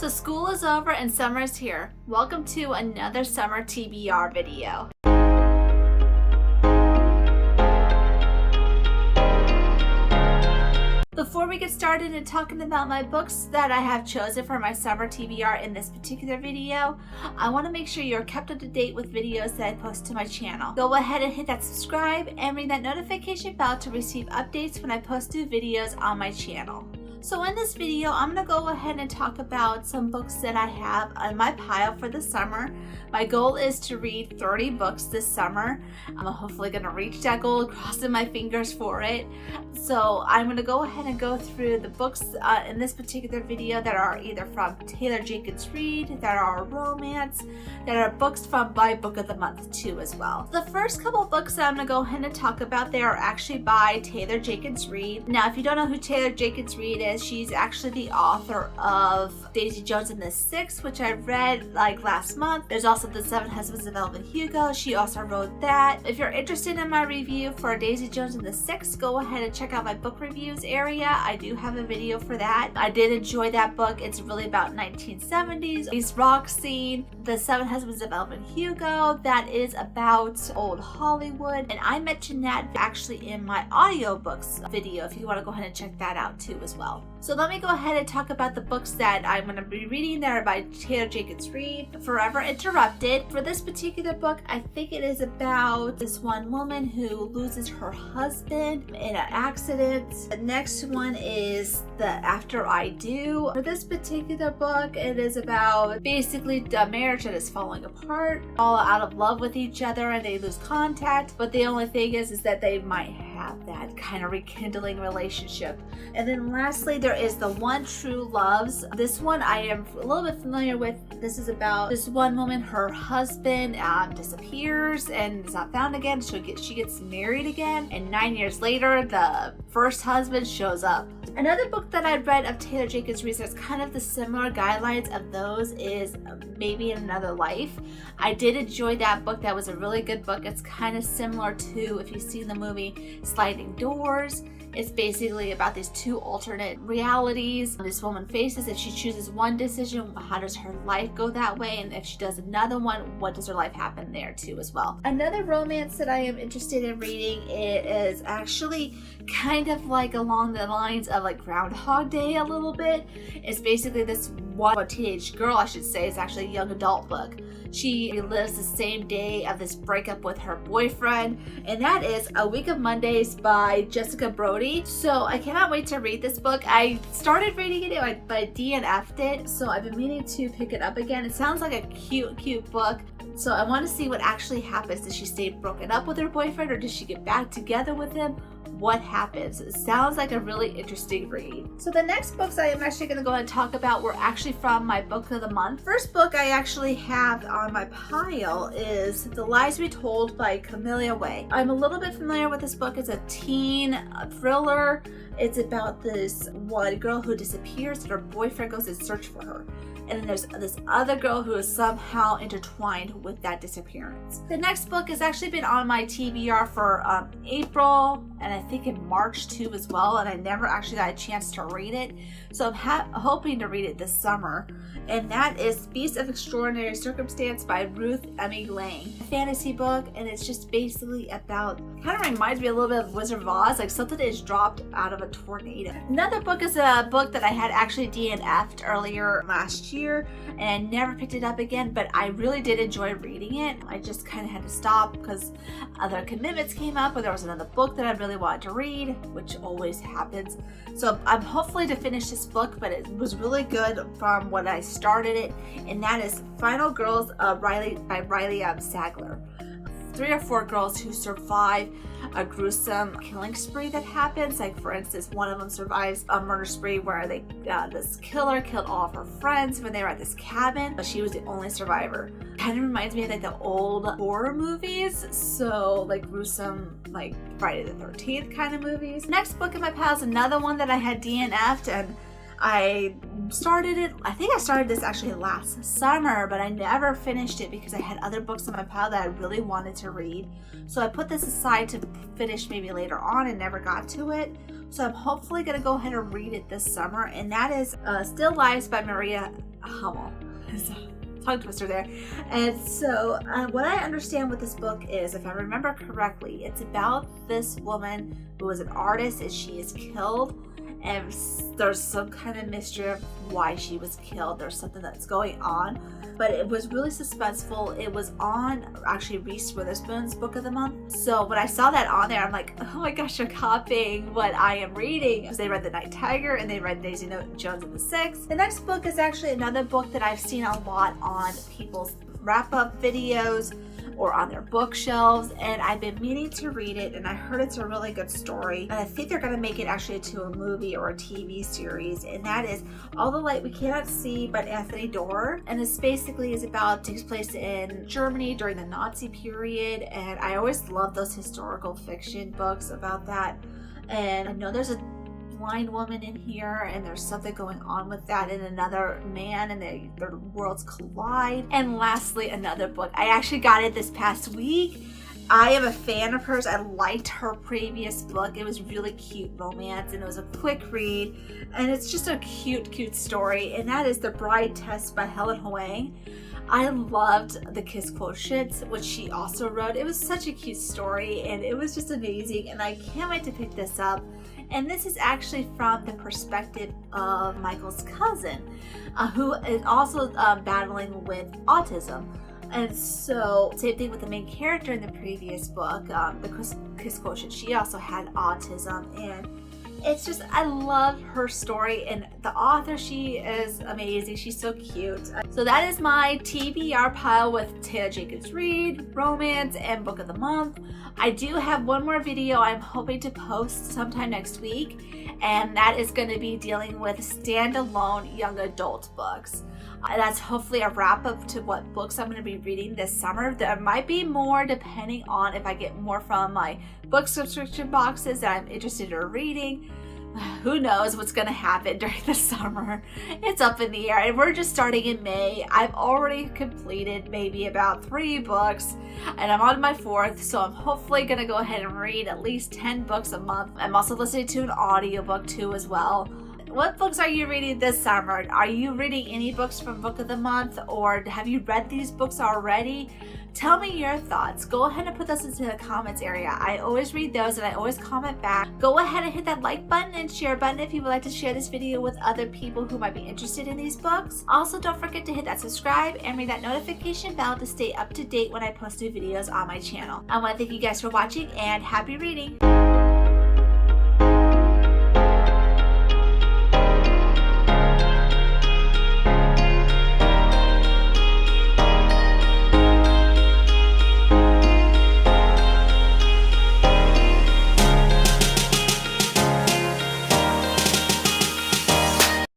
So school is over and summer is here. Welcome to another summer TBR video. Before we get started in talking about my books that I have chosen for my summer TBR in this particular video, I want to make sure you're kept up to date with videos that I post to my channel. Go ahead and hit that subscribe and ring that notification bell to receive updates when I post new videos on my channel. So in this video, I'm going to go ahead and talk about some books that I have on my pile for the summer. My goal is to read 30 books this summer. I'm hopefully going to reach that goal, crossing my fingers for it. So I'm going to go ahead and go through the books in this particular video that are either from Taylor Jenkins Reid, that are romance, that are books from my book of the month too as well. The first couple books that I'm going to go ahead and talk about, they are actually by Taylor Jenkins Reid. Now, if you don't know who Taylor Jenkins Reid is, she's actually the author of Daisy Jones and the Six, which I read like last month. There's also The Seven Husbands of Evelyn Hugo. She also wrote that. If you're interested in my review for Daisy Jones and the Six, go ahead and check out my book reviews area. I do have a video for that. I did enjoy that book. It's really about 1970s East rock scene. The Seven Husbands of Evelyn Hugo, that is about old Hollywood, and I mentioned that actually in my audiobooks video if you want to go ahead and check that out too as well. So let me go ahead and talk about the books that I'm going to be reading that are by Taylor Jenkins Reid. Forever Interrupted. For this particular book, I think it is about this one woman who loses her husband in an accident. The next one is The After I Do. For this particular book, it is about basically the marriage that is falling apart, all out of love with each other, and they lose contact. But the only thing is that they might have that kind of rekindling relationship. And then lastly, there is The One True Loves. This one I am a little bit familiar with. This is about this one woman, her husband disappears and is not found again. She gets married again, and 9 years later, the first husband shows up. Another book that I read of Taylor Jenkins Reid that's kind of the similar guidelines of those is Maybe in Another Life. I did enjoy that book. That was a really good book. It's kind of similar to, if you've seen the movie Sliding Doors. It's basically about these two alternate realities this woman faces. If she chooses one decision, how does her life go that way? And if she does another one, what does her life happen there too as well? Another romance that I am interested in reading, it is actually kind of like along the lines of like Groundhog Day a little bit. It's basically this one teenage girl, I should say, it's actually a young adult book. She relives the same day of this breakup with her boyfriend, and that is A Week of Mondays by Jessica Brody. So I cannot wait to read this book. I started reading it, but DNF'd it, so I've been meaning to pick it up again. It sounds like a cute book. So I want to see what actually happens. Does she stay broken up with her boyfriend, or does she get back together with him? What happens? It sounds like a really interesting read. So the next books I am actually going to go and talk about were actually from my book of the month. First book I actually have on my pile is The Lies We Told by Camilla Way. I'm a little bit familiar with this book. It's a teen thriller. It's about this one girl who disappears and her boyfriend goes in search for her. And then there's this other girl who is somehow intertwined with that disappearance. The next book has actually been on my TBR for April, and I think in March too as well, and I never actually got a chance to read it. So I'm hoping to read it this summer. And that is Beasts of Extraordinary Circumstance by Ruth Emmy Lang. A fantasy book, and it's just basically about, kind of reminds me a little bit of Wizard of Oz, like something that is dropped out of a tornado. Another book is a book that I had actually DNF'd earlier last year, and I never picked it up again, but I really did enjoy reading it. I just kind of had to stop because other commitments came up, or there was another book that I really wanted to read, which always happens. So I'm hopefully to finish this book, but it was really good from when I started it, and that is Final Girls by Riley Sagler. 3 or 4 girls who survive a gruesome killing spree that happens. Like, for instance, one of them survives a murder spree where this killer killed all of her friends when they were at this cabin, but she was the only survivor. Kind of reminds me of like the old horror movies, so like gruesome, like Friday the 13th kind of movies. Next book in my pile is another one that I had DNF'd, and I started it, I think I started this actually last summer, but I never finished it because I had other books in my pile that I really wanted to read. So I put this aside to finish maybe later on and never got to it. So I'm hopefully going to go ahead and read it this summer, and that is Still Lives by Maria Hummel. Tongue twister there. And so what I understand what this book is, if I remember correctly, it's about this woman who is an artist and she is killed, and there's some kind of mystery of why she was killed. There's something that's going on, but it was really suspenseful. It was on actually Reese Witherspoon's book of the month. So when I saw that on there, I'm like, oh my gosh, you're copying what I am reading. Because they read The Night Tiger and they read Daisy Jones and the Six. The next book is actually another book that I've seen a lot on people's wrap-up videos or on their bookshelves, and I've been meaning to read it, and I heard it's a really good story, and I think they're going to make it actually to a movie or a TV series, and that is All the Light We Cannot See by Anthony Doerr. And this basically is about, takes place in Germany during the Nazi period, and I always love those historical fiction books about that. And I know there's a blind woman in here, and there's something going on with that, and another man, and their worlds collide. And lastly, another book. I actually got it this past week. I am a fan of hers. I liked her previous book. It was really cute romance, and it was a quick read, and it's just a cute story, and that is The Bride Test by Helen Hoang. I loved The Kiss Quotient, which she also wrote. It was such a cute story, and it was just amazing, and I can't wait to pick this up. And this is actually from the perspective of Michael's cousin, who is also battling with autism. And so, same thing with the main character in the previous book, the Kiss Quotient. She also had autism, and it's just, I love her story, and the author, she is amazing. She's so cute. So that is my TBR pile with Taylor Jenkins Reid, romance, and book of the month. I do have one more video I'm hoping to post sometime next week, and that is going to be dealing with standalone young adult books. That's hopefully a wrap up to what books I'm going to be reading this summer. There might be more depending on if I get more from my book subscription boxes that I'm interested in reading. Who knows what's going to happen during the summer. It's up in the air, and we're just starting in May. I've already completed maybe about 3 books, and I'm on my 4th, so I'm hopefully going to go ahead and read at least 10 books a month. I'm also listening to an audiobook too as well. What books are you reading this summer? Are you reading any books from Book of the Month, or have you read these books already? Tell me your thoughts. Go ahead and put those into the comments area. I always read those, and I always comment back. Go ahead and hit that like button and share button if you would like to share this video with other people who might be interested in these books. Also, don't forget to hit that subscribe and ring that notification bell to stay up to date when I post new videos on my channel. I want to thank you guys for watching, and happy reading.